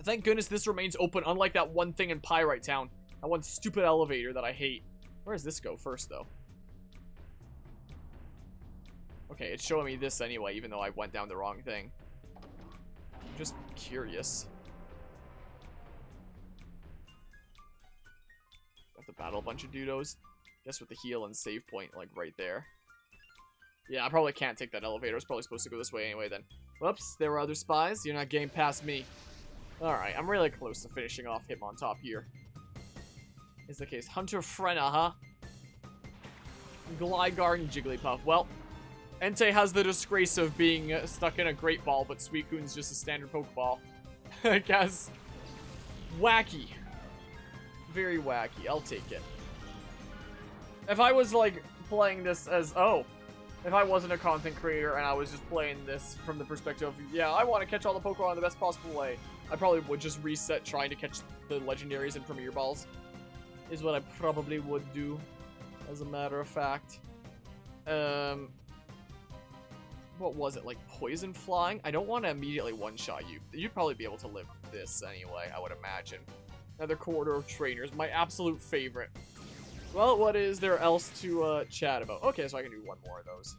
Thank goodness this remains open, unlike that one thing in Pyrite Town. That one stupid elevator that I hate. Where does this go first, though? Okay, it's showing me this anyway, even though I went down the wrong thing. I'm just curious. Have to battle a bunch of dudos. Guess with the heal and save point, like, right there. Yeah, I probably can't take that elevator. I was probably supposed to go this way anyway, then. Whoops, there were other spies. You're not getting past me. Alright, I'm really close to finishing off Hitmontop here. Is the case. Hunter Frenna, huh? Gligar and Jigglypuff. Well, Entei has the disgrace of being stuck in a Great Ball, but Suicune's just a standard Pokeball. I guess. Wacky. Very wacky. I'll take it. If I was, like, playing this as... Oh. If I wasn't a content creator and I was just playing this from the perspective of, yeah, I want to catch all the Pokemon in the best possible way, I probably would just reset trying to catch the legendaries and Premier Balls. Is what I probably would do, as a matter of fact. What was it, like Poison Flying? I don't want to immediately one-shot you. You'd probably be able to live this anyway, I would imagine. Another Corridor of Trainers, my absolute favorite. Well, what is there else to chat about? Okay, so I can do one more of those.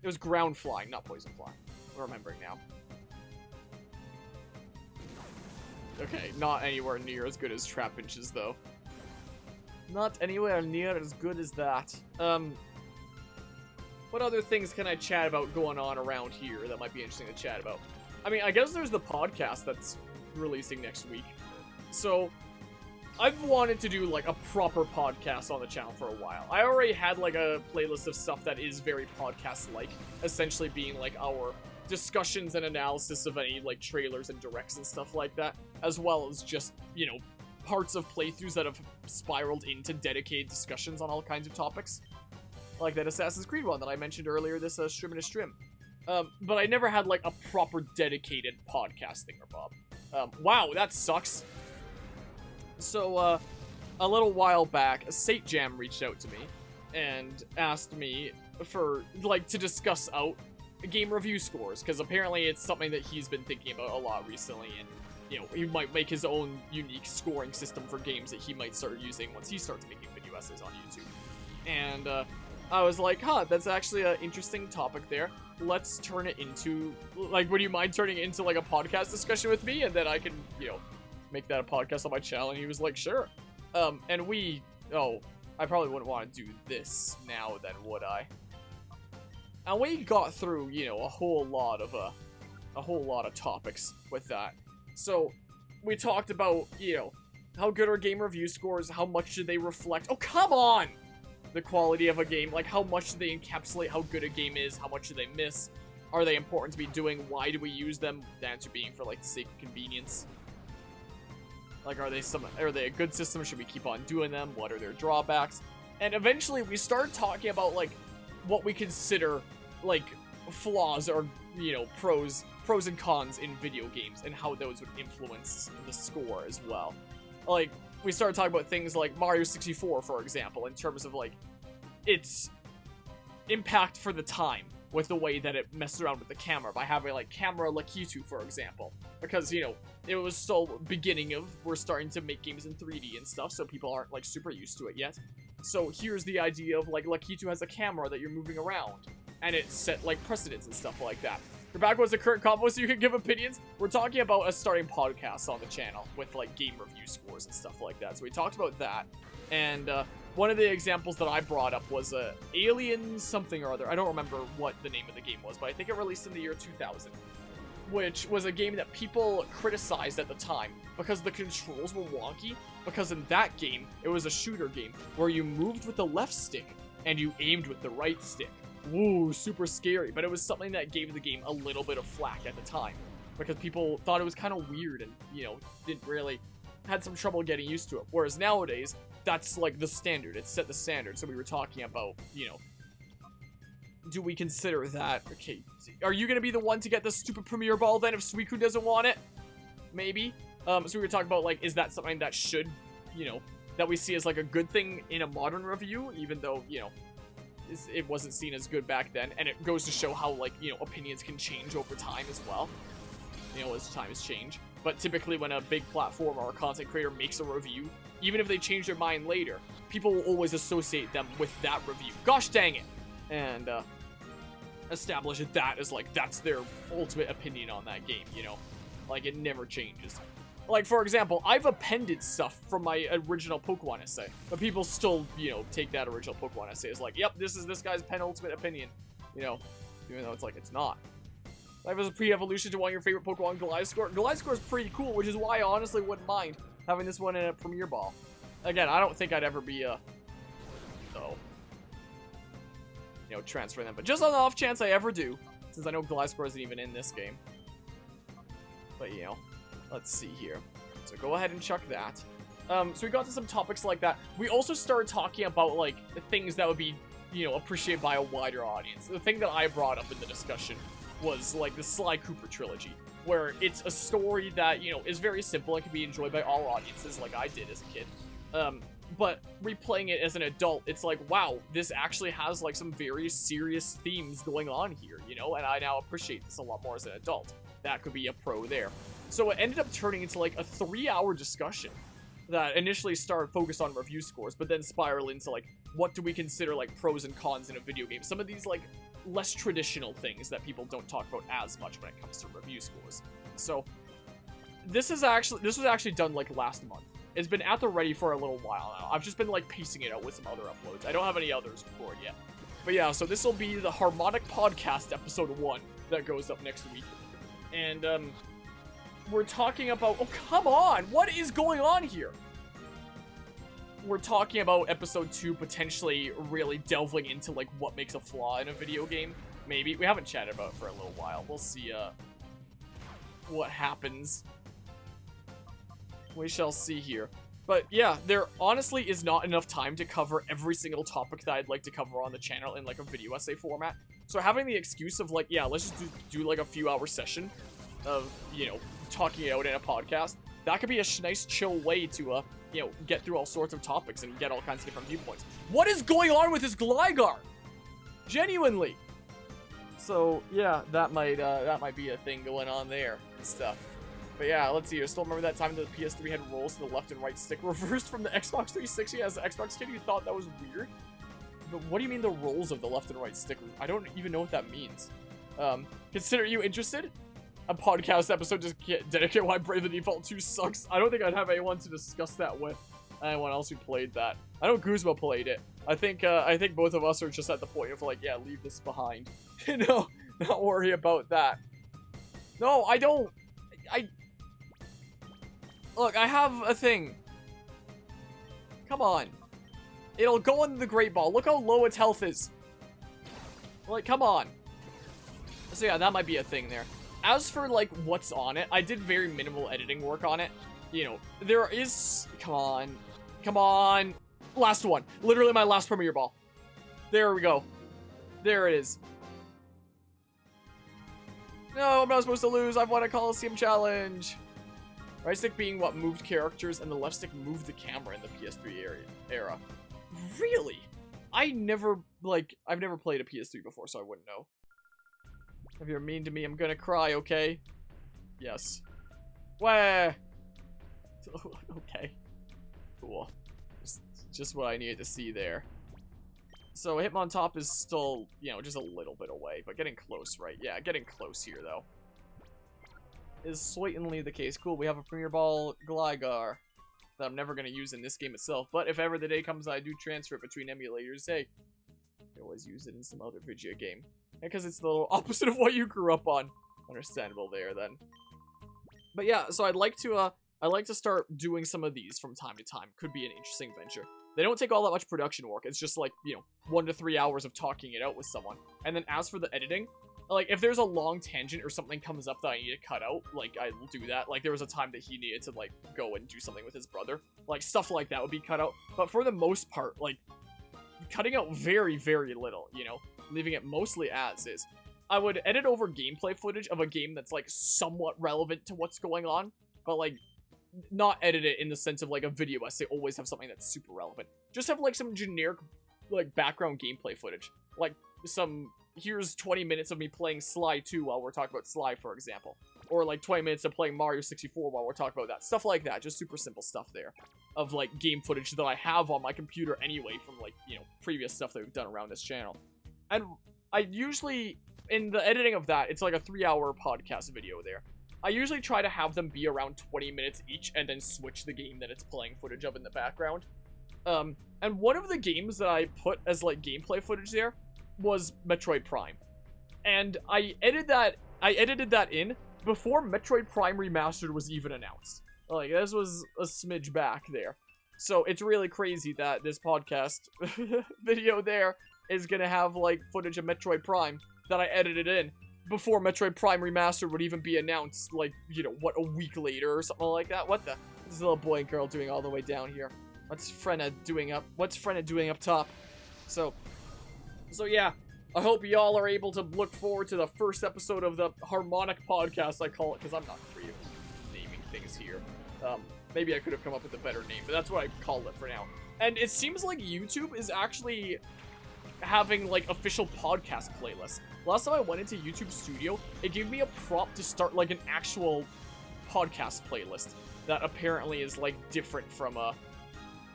It was Ground Flying, not Poison Flying. I'm remembering now. Okay, not anywhere near as good as Trapinch's, though. Not anywhere near as good as that. What other things can I chat about going on around here that might be interesting to chat about? I mean, I guess there's the podcast that's releasing next week. So, I've wanted to do, like, a proper podcast on the channel for a while. I already had, like, a playlist of stuff that is very podcast-like, essentially being, like, our discussions and analysis of any, like, trailers and directs and stuff like that, as well as just, you know, parts of playthroughs that have spiraled into dedicated discussions on all kinds of topics. Like that Assassin's Creed one that I mentioned earlier, this Strim and a Strim. But I never had, like, a proper dedicated podcast thingamabob. Wow, that sucks. So, a little while back, Sate Jam reached out to me and asked me for, like, to discuss out game review scores, because apparently it's something that he's been thinking about a lot recently, and, you know, he might make his own unique scoring system for games that he might start using once he starts making video essays on YouTube. And, I was like, huh, that's actually an interesting topic there. Let's turn it into, like, would you mind turning it into, like, a podcast discussion with me? And then I can, you know, make that a podcast on my channel. And he was like, sure. And we, I probably wouldn't want to do this now then, would I? And we got through, you know, a whole lot of topics with that. So, we talked about, you know, how good are game review scores? How much do they reflect? Oh, come on! The quality of a game, like how much do they encapsulate how good a game is, how much do they miss, are they important to be doing, why do we use them, the answer being for, like, the sake of convenience. Like, are they a good system, should we keep on doing them, what are their drawbacks, and eventually we started talking about, like, what we consider, like, flaws or, you know, pros and cons in video games, and how those would influence the score as well. Like, we started talking about things like Mario 64, for example, in terms of, like, its impact for the time with the way that it messed around with the camera by having, like, camera Lakitu, for example. Because, you know, it was still beginning of, we're starting to make games in 3D and stuff, so people aren't, like, super used to it yet. So here's the idea of, like, Lakitu has a camera that you're moving around, and it set, like, precedents and stuff like that. You're back with the current combo so you can give opinions. We're talking about a starting podcast on the channel with, like, game review scores and stuff like that. So we talked about that. And one of the examples that I brought up was Alien something or other. I don't remember what the name of the game was, but I think it released in the year 2000. Which was a game that people criticized at the time because the controls were wonky. Because in that game, it was a shooter game where you moved with the left stick and you aimed with the right stick. Woo, super scary, but it was something that gave the game a little bit of flack at the time, because people thought it was kind of weird and, you know, had some trouble getting used to it, whereas nowadays, that's, like, the standard, it's set the standard, so we were talking about, you know, do we consider that, okay, are you gonna be the one to get the stupid Premier Ball then if Suicune doesn't want it? Maybe? So we were talking about, like, is that something that should, you know, that we see as, like, a good thing in a modern review, even though, you know, it wasn't seen as good back then, and it goes to show how, like, you know, opinions can change over time as well, you know, as times change. But typically when a big platform or a content creator makes a review, even if they change their mind later, people will always associate them with that review. Gosh dang it! And establish that as like, that's their ultimate opinion on that game, you know? Like, it never changes. Like, for example, I've appended stuff from my original Pokemon essay, but people still, you know, take that original Pokemon essay as like, yep, this is this guy's penultimate opinion, you know, even though it's like, it's not. Life is a pre-evolution to one of your favorite Pokemon, Gliscor. Gliscor is pretty cool, which is why I honestly wouldn't mind having this one in a Premier Ball. Again, I don't think I'd ever be you know, transferring them, but just on the off chance I ever do, since I know Gliscor isn't even in this game. But, you know, let's see here. So go ahead and chuck that. So we got to some topics like that. We also started talking about, like, the things that would be, you know, appreciated by a wider audience. The thing that I brought up in the discussion was, like, the Sly Cooper trilogy, where it's a story that, you know, is very simple and can be enjoyed by all audiences, like I did as a kid. But replaying it as an adult, it's like, wow, this actually has, like, some very serious themes going on here, you know? And I now appreciate this a lot more as an adult. That could be a pro there. So it ended up turning into like a 3-hour discussion that initially started focused on review scores, but then spiraled into like, what do we consider like pros and cons in a video game? Some of these like less traditional things that people don't talk about as much when it comes to review scores. So this was actually done like last month. It's been at the ready for a little while now. I've just been like piecing it out with some other uploads. I don't have any others recorded yet. But yeah, so this will be the Harmonic Podcast episode 1 that goes up next week. And, we're talking about... Oh, come on! What is going on here? We're talking about episode 2 potentially really delving into, like, what makes a flaw in a video game. Maybe. We haven't chatted about it for a little while. We'll see, what happens. We shall see here. But, yeah, there honestly is not enough time to cover every single topic that I'd like to cover on the channel in, like, a video essay format. So having the excuse of, like, yeah, let's just do like, a few-hour session of, you know, talking it out in a podcast, that could be a nice, chill way to, you know, get through all sorts of topics and get all kinds of different viewpoints. What is going on with this Gligar? Genuinely. So, yeah, that might be a thing going on there and stuff. But yeah, let's see. I still remember that time that the PS3 had rolls to the left and right stick reversed from the Xbox 360 as the Xbox kid. You thought that was weird? But what do you mean the rolls of the left and right stick? I don't even know what that means. Consider you interested? A podcast episode just dedicate why Bravely Default 2 sucks. I don't think I'd have anyone to discuss that with. Anyone else who played that. I know Guzma played it. I think both of us are just at the point of like, yeah, leave this behind. You know, not worry about that. No, I don't. Look, I have a thing. Come on. It'll go in the Great Ball. Look how low its health is. Like, come on. So yeah, that might be a thing there. As for, like, what's on it, I did very minimal editing work on it. You know, there is... Come on. Come on. Last one. Literally my last Premier Ball. There we go. There it is. No, I'm not supposed to lose. I've won a Colosseum challenge. Right stick being what moved characters, and the left stick moved the camera in the PS3 era. Really? I've never played a PS3 before, so I wouldn't know. If you're mean to me, I'm gonna cry, okay? Yes. Where? Okay. Cool. Just what I needed to see there. So Hitmontop is still, you know, just a little bit away, but getting close, right? Yeah, getting close here, though. Is certainly the case. Cool, we have a Premier Ball Gligar that I'm never going to use in this game itself, but if ever the day comes I do transfer it between emulators, hey, you can always use it in some other video game. Because it's the little opposite of what you grew up on. Understandable there, then. But yeah, so I'd like to start doing some of these from time to time. Could be an interesting venture. They don't take all that much production work. It's just like, you know, 1 to 3 hours of talking it out with someone. And then as for the editing, like, if there's a long tangent or something comes up that I need to cut out, like, I will do that. Like, there was a time that he needed to, like, go and do something with his brother. Like, stuff like that would be cut out. But for the most part, like, cutting out very, very little, you know? Leaving it mostly as is. I would edit over gameplay footage of a game that's, like, somewhat relevant to what's going on. But, like, not edit it in the sense of, like, a video essay. Always have something that's super relevant. Just have, like, some generic, like, background gameplay footage. Like, some... Here's 20 minutes of me playing Sly 2 while we're talking about Sly, for example. Or like 20 minutes of playing Mario 64 while we're talking about that. Stuff like that. Just super simple stuff there. Of like game footage that I have on my computer anyway from like, you know, previous stuff that we've done around this channel. And I usually, in the editing of that, it's like a 3-hour podcast video there. I usually try to have them be around 20 minutes each and then switch the game that it's playing footage of in the background. And one of the games that I put as like gameplay footage there was Metroid Prime. And I edited that in before Metroid Prime Remastered was even announced. Like, this was a smidge back there. So it's really crazy that this podcast video there is gonna have like footage of Metroid Prime that I edited in before Metroid Prime Remastered would even be announced, like, you know, what, a week later or something like that? What the? This is a little boy and girl doing all the way down here. What's Frenna doing up top? So yeah, I hope y'all are able to look forward to the first episode of the Harmonic Podcast, I call it, because I'm not creative naming things here. Maybe I could have come up with a better name, but that's what I called it for now. And it seems like YouTube is actually having, like, official podcast playlists. Last time I went into YouTube Studio, it gave me a prompt to start, like, an actual podcast playlist that apparently is, like, different from,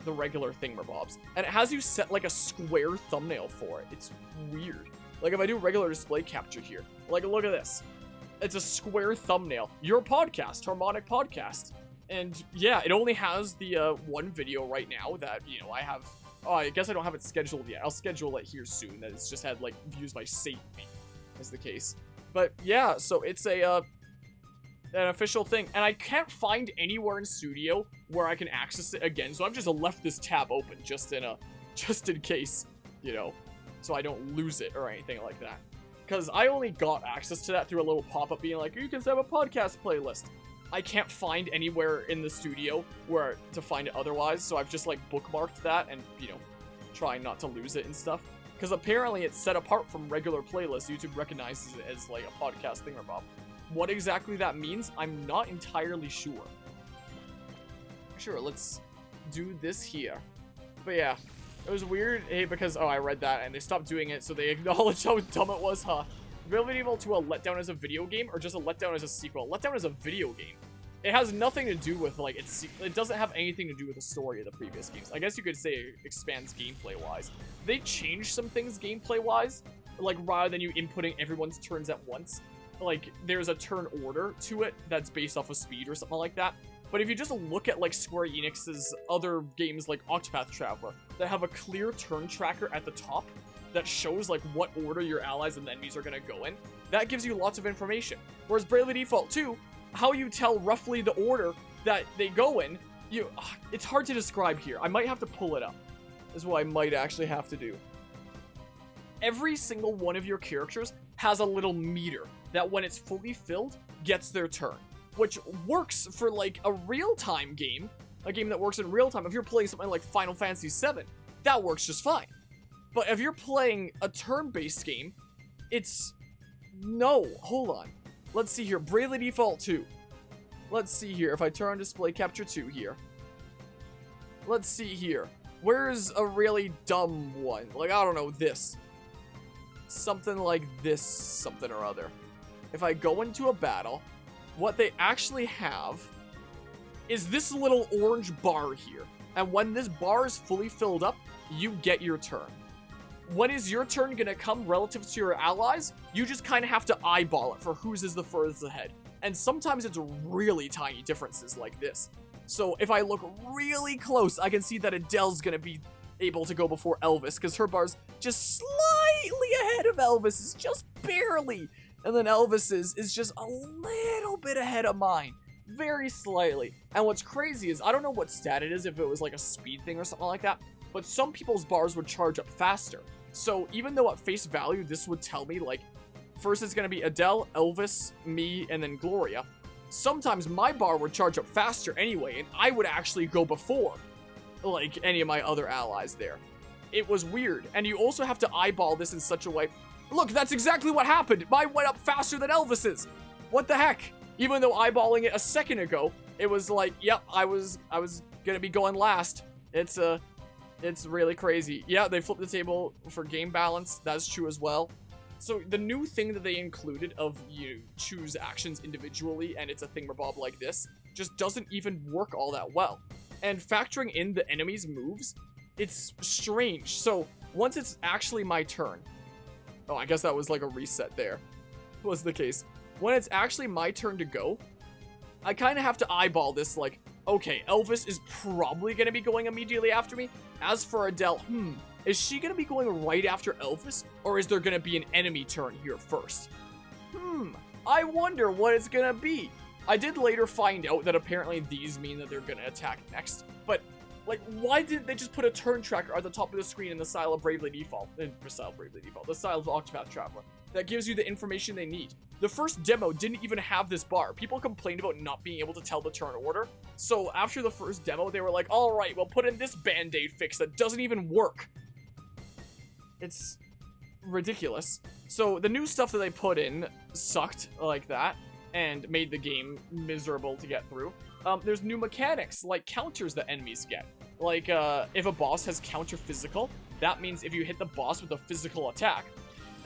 the regular thingamabobs. And it has you set, like, a square thumbnail for it. It's weird. Like, if I do regular display capture here, like, look at this. It's a square thumbnail. Your podcast, Harmonic Podcast. And, yeah, it only has the, one video right now that, you know, I have... Oh, I guess I don't have it scheduled yet. I'll schedule it here soon. That it's just had, like, views by Satan, is the case. But, yeah, so it's a, an official thing. And I can't find anywhere in Studio where I can access it again. So I've just left this tab open just in case, you know, so I don't lose it or anything like that. Because I only got access to that through a little pop-up being like, you can set up a podcast playlist. I can't find anywhere in the studio where to find it otherwise, so I've just, like, bookmarked that and, you know, trying not to lose it and stuff. Because apparently it's set apart from regular playlists. YouTube recognizes it as, like, a podcast thingamabob. What exactly that means, I'm not entirely sure. Sure, let's do this here. But yeah, it was weird, because, oh, I read that, and they stopped doing it, so they acknowledged how dumb it was, huh? Resident Evil 2 a letdown as a video game, or just a letdown as a sequel? Letdown as a video game. It has nothing to do with, like, it doesn't have anything to do with the story of the previous games. I guess you could say it expands gameplay-wise. They changed some things gameplay-wise, like, rather than you inputting everyone's turns at once. Like, there's a turn order to it that's based off of speed or something like that. But if you just look at, like, Square Enix's other games like Octopath Traveler, that have a clear turn tracker at the top, that shows, like, what order your allies and enemies are going to go in, that gives you lots of information. Whereas Bravely Default 2, how you tell roughly the order that they go in, it's hard to describe here. I might have to pull it up. This is what I might actually have to do. Every single one of your characters has a little meter that when it's fully filled, gets their turn. Which works for, like, a real-time game. A game that works in real time. If you're playing something like Final Fantasy VII, that works just fine. But if you're playing a turn-based game, it's... No, hold on. Let's see here. Bravely Default 2. Let's see here. If I turn on Display Capture 2 here. Let's see here. Where's a really dumb one? Like, I don't know, this. Something like this, something or other. If I go into a battle, what they actually have is this little orange bar here. And when this bar is fully filled up, you get your turn. When is your turn gonna come relative to your allies? You just kind of have to eyeball it for whose is the furthest ahead. And sometimes it's really tiny differences like this. So if I look really close, I can see that Adele's gonna be able to go before Elvis, because her bar's just slightly ahead of Elvis's, just barely. And then Elvis's is just a little bit ahead of mine. Very slightly. And what's crazy is, I don't know what stat it is, if it was like a speed thing or something like that, but some people's bars would charge up faster. So even though at face value, this would tell me, like, first it's going to be Adele, Elvis, me, and then Gloria. Sometimes my bar would charge up faster anyway, and I would actually go before, like, any of my other allies there. It was weird. And you also have to eyeball this in such a way. Look, that's exactly what happened. Mine went up faster than Elvis's. What the heck? Even though eyeballing it a second ago, it was like, yep, I was going to be going last. It's really crazy. Yeah, they flipped the table for game balance. That's true as well. So the new thing that they included of you choose actions individually and it's a thingamabob like this just doesn't even work all that well. And factoring in the enemy's moves, it's strange. So once it's actually my turn, oh, I guess that was like a reset there, was the case. When it's actually my turn to go, I kind of have to eyeball this like, okay, Elvis is probably going to be going immediately after me. As for Adele, is she going to be going right after Elvis? Or is there going to be an enemy turn here first? I wonder what it's going to be. I did later find out that apparently these mean that they're going to attack next. But, like, why didn't they just put a turn tracker at the top of the screen in the style of Bravely Default? The style of Octopath Traveler. That gives you the information they need. The first demo didn't even have this bar. People complained about not being able to tell the turn order. So after the first demo, they were like, alright, we'll put in this band-aid fix that doesn't even work. It's ridiculous. So the new stuff that they put in sucked like that and made the game miserable to get through. There's new mechanics like counters that enemies get. Like if a boss has counter physical, that means if you hit the boss with a physical attack,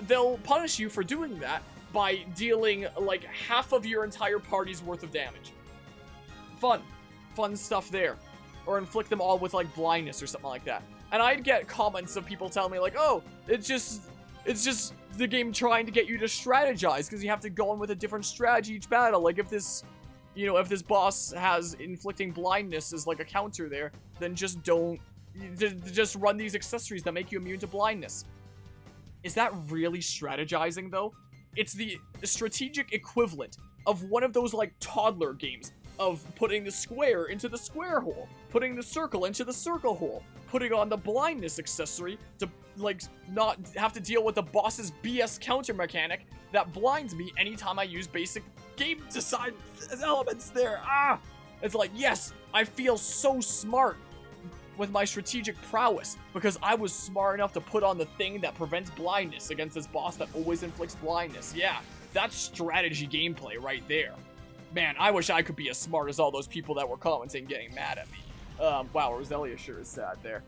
they'll punish you for doing that by dealing like half of your entire party's worth of damage. Fun stuff there. Or inflict them all with like blindness or something like that. And I'd get comments of people telling me like, oh, it's just the game trying to get you to strategize because you have to go in with a different strategy each battle. Like if this boss has inflicting blindness as like a counter there, then just run these accessories that make you immune to blindness. Is that really strategizing though? It's the strategic equivalent of one of those like toddler games of putting the square into the square hole, putting the circle into the circle hole, putting on the blindness accessory to like not have to deal with the boss's BS counter mechanic that blinds me anytime I use basic game design elements there. It's like, yes, I feel so smart with my strategic prowess because I was smart enough to put on the thing that prevents blindness against this boss that always inflicts blindness. Yeah, that's strategy gameplay right there. Man, I wish I could be as smart as all those people that were commenting getting mad at me. Wow, Roselia sure is sad there.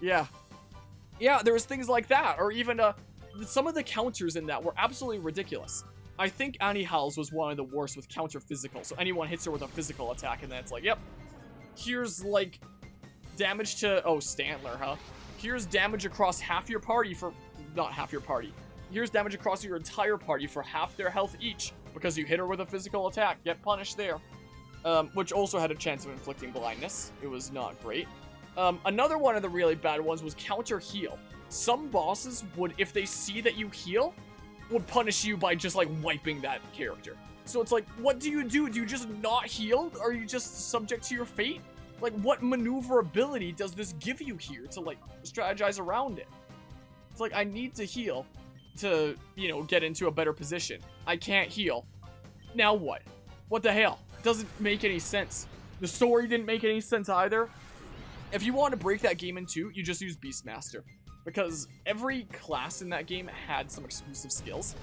Yeah, there was things like that, or even some of the counters in that were absolutely ridiculous. I think Annie Howells was one of the worst with counter physical, so anyone hits her with a physical attack, and then it's like, yep, here's like damage to, oh, Stantler, huh? Here's damage across half your party for, not half your party. Here's damage across your entire party for half their health each, because you hit her with a physical attack. Get punished there. Which also had a chance of inflicting blindness. It was not great. Another one of the really bad ones was counter heal. Some bosses would, if they see that you heal, would punish you by just like wiping that character. So it's like, what do? Do you just not heal? Are you just subject to your fate? Like, what maneuverability does this give you here to like strategize around it? It's like, I need to heal to, get into a better position. I can't heal. Now what? What the hell? Doesn't make any sense. The story didn't make any sense either. If you want to break that game in two, you just use Beastmaster. Because every class in that game had some exclusive skills.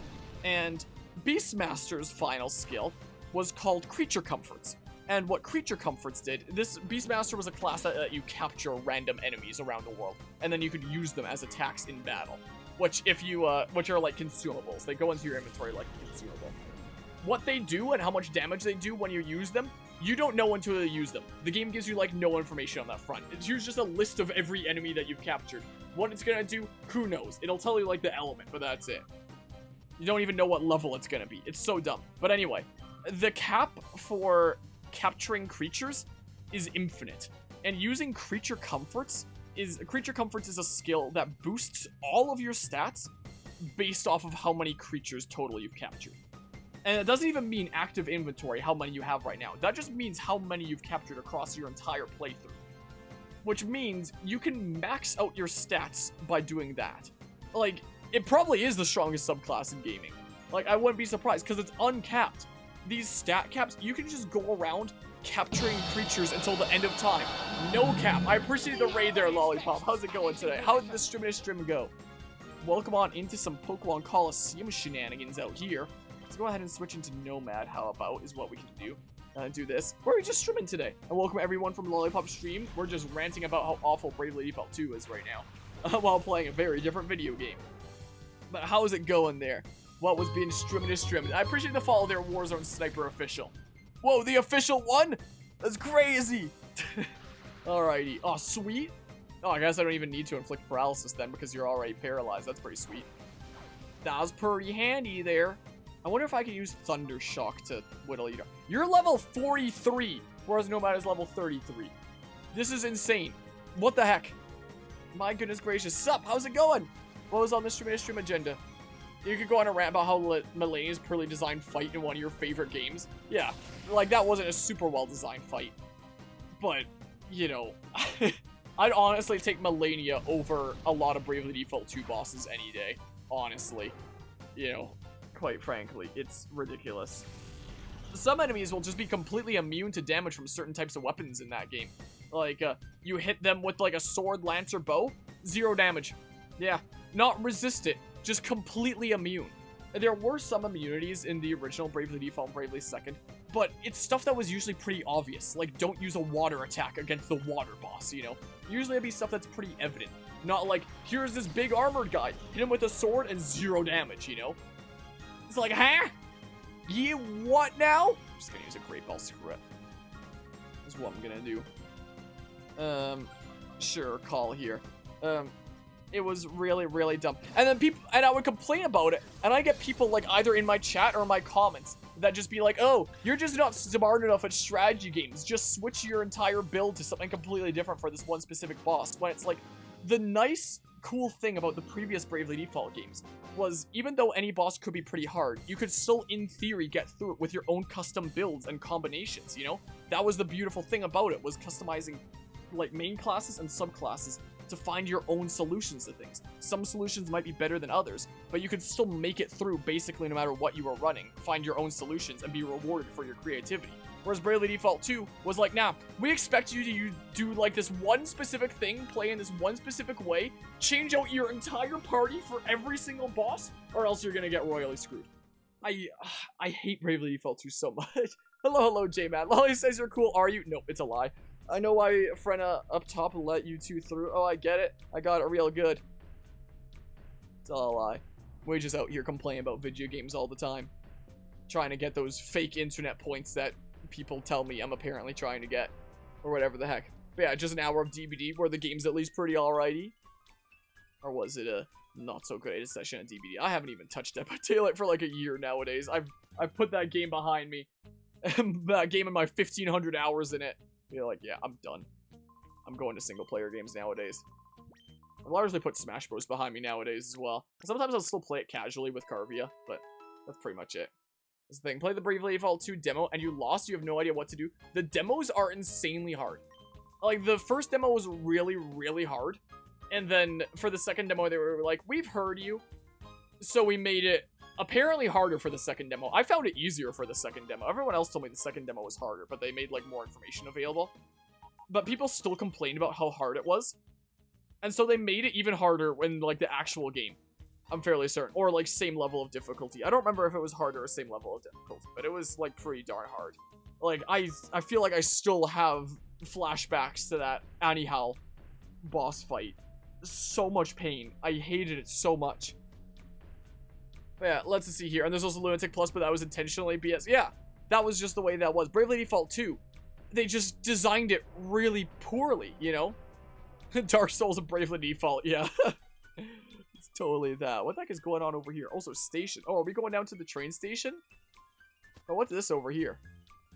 And Beastmaster's final skill was called Creature Comforts. And what Creature Comforts did, this Beastmaster was a class that let you capture random enemies around the world. And then you could use them as attacks in battle. Which are like consumables. They go into your inventory like a consumable. What they do and how much damage they do when you use them, you don't know until you use them. The game gives you like no information on that front. It's just a list of every enemy that you've captured. What it's gonna do, who knows? It'll tell you like the element, but that's it. You don't even know what level it's gonna be. It's so dumb. But anyway, the cap for capturing creatures is infinite. And using Creature Comforts is a skill that boosts all of your stats based off of how many creatures total you've captured. And it doesn't even mean active inventory, how many you have right now. That just means how many you've captured across your entire playthrough. Which means you can max out your stats by doing that. Like, it probably is the strongest subclass in gaming. Like, I wouldn't be surprised, because it's uncapped. These stat caps, you can just go around capturing creatures until the end of time. No cap. I appreciate the raid there, Lollipop. How's it going today? How did the stream go? Welcome on into some Pokémon Colosseum shenanigans out here. Let's go ahead and switch into Nomad. How about is what we can do. Do this. Where are we just streaming today? And welcome everyone from Lollipop Stream. We're just ranting about how awful Bravely Default 2 is right now. While playing a very different video game. But how's it going there? What was being streamed? I appreciate the follow there, Warzone Sniper Official. Whoa, the official one? That's crazy. Alrighty. Oh, sweet. Oh, I guess I don't even need to inflict paralysis then because you're already paralyzed. That's pretty sweet. That was pretty handy there. I wonder if I could use Thunder Shock to whittle you down. You're level 43, whereas Nomad is level 33. This is insane. What the heck? My goodness gracious. Sup? How's it going? What was on the stream agenda? You could go on a rant about how Mulaney's poorly designed fight in one of your favorite games. Yeah, like that wasn't a super well designed fight. But, you know, I'd honestly take Melania over a lot of Bravely Default 2 bosses any day. Honestly. You know, quite frankly, it's ridiculous. Some enemies will just be completely immune to damage from certain types of weapons in that game. Like, you hit them with like a sword, lance, or bow, 0 damage. Yeah, not resist it, just completely immune. There were some immunities in the original Bravely Default and Bravely Second, but it's stuff that was usually pretty obvious. Like, don't use a water attack against the water boss, you know? Usually it'd be stuff that's pretty evident. Not like, here's this big armored guy, hit him with a sword and 0 damage, you know? It's like, huh? Yeah, what now? I'm just gonna use a Great Ball Cigarette. Is what I'm gonna do. Sure, call here. It was really, really dumb. And then people, and I would complain about it, and I get people like either in my chat or my comments that just be like, oh, you're just not smart enough at strategy games. Just switch your entire build to something completely different for this one specific boss. When it's like, the nice, cool thing about the previous Bravely Default games was even though any boss could be pretty hard, you could still, in theory, get through it with your own custom builds and combinations, you know? That was the beautiful thing about it, was customizing like main classes and subclasses to find your own solutions to things. Some solutions might be better than others, but you could still make it through basically no matter what you were running, find your own solutions, and be rewarded for your creativity. Whereas Bravely Default 2 was like, nah, we expect you to do like this one specific thing, play in this one specific way, change out your entire party for every single boss, or else you're gonna get royally screwed. I hate Bravely Default 2 so much. Hello, J-Man. Lolly says you're cool, are you? Nope, it's a lie. I know why Frenna up top let you two through. Oh, I get it. I got it real good. It's all a lie. We're just out here complaining about video games all the time. Trying to get those fake internet points that people tell me I'm apparently trying to get. Or whatever the heck. But yeah, just an hour of DVD where the game's at least pretty alrighty. Or was it a not so great session of DVD? I haven't even touched Dead by Daylight for like a year nowadays. I've put that game behind me. That game and my 1,500 hours in it. You're like, yeah, I'm done. I'm going to single player games nowadays. I've largely put Smash Bros behind me nowadays as well. Sometimes I'll still play it casually with Carvia, but that's pretty much it. That's the thing. Play the Bravely Default 2 demo and you lost, you have no idea what to do. The demos are insanely hard. Like, the first demo was really, really hard. And then for the second demo, they were like, we've heard you. So we made it apparently harder for the second demo. I found it easier for the second demo. Everyone else told me the second demo was harder, but they made like more information available. But people still complained about how hard it was. And so they made it even harder when like the actual game. I'm fairly certain. Or like same level of difficulty. I don't remember if it was harder or same level of difficulty, but it was like pretty darn hard. Like I feel like I still have flashbacks to that Anyhow boss fight. So much pain. I hated it so much. But yeah, let's see here. And there's also Lunatic Plus, but that was intentionally BS. Yeah, that was just the way that was. Bravely Default 2. They just designed it really poorly, you know? Dark Souls and Bravely Default, yeah. It's totally that. What the heck is going on over here? Also, station. Oh, are we going down to the train station? Oh, what's this over here?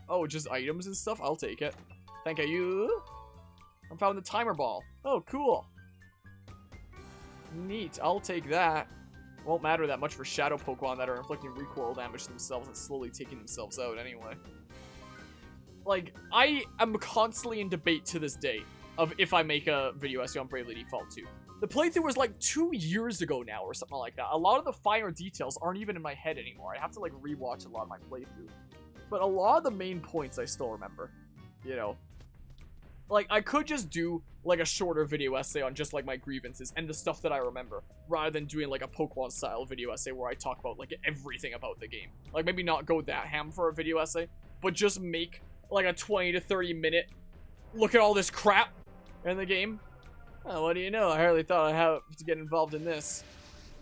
Oh, just items and stuff? I'll take it. Thank you. I found the timer ball. Oh, cool. Neat. I'll take that. Won't matter that much for shadow Pokemon that are inflicting recoil damage to themselves and slowly taking themselves out anyway. Like, I am constantly in debate to this day of if I make a video essay on Bravely Default 2. The playthrough was like 2 years ago now or something like that. A lot of the finer details aren't even in my head anymore. I have to like rewatch a lot of my playthrough. But a lot of the main points I still remember, you know. Like, I could just do, like, a shorter video essay on just, like, my grievances and the stuff that I remember, rather than doing, like, a Pokemon-style video essay where I talk about, like, everything about the game. Like, maybe not go that ham for a video essay, but just make, like, a 20 to 30 minute, look at all this crap in the game. Oh, what do you know? I hardly thought I'd have to get involved in this.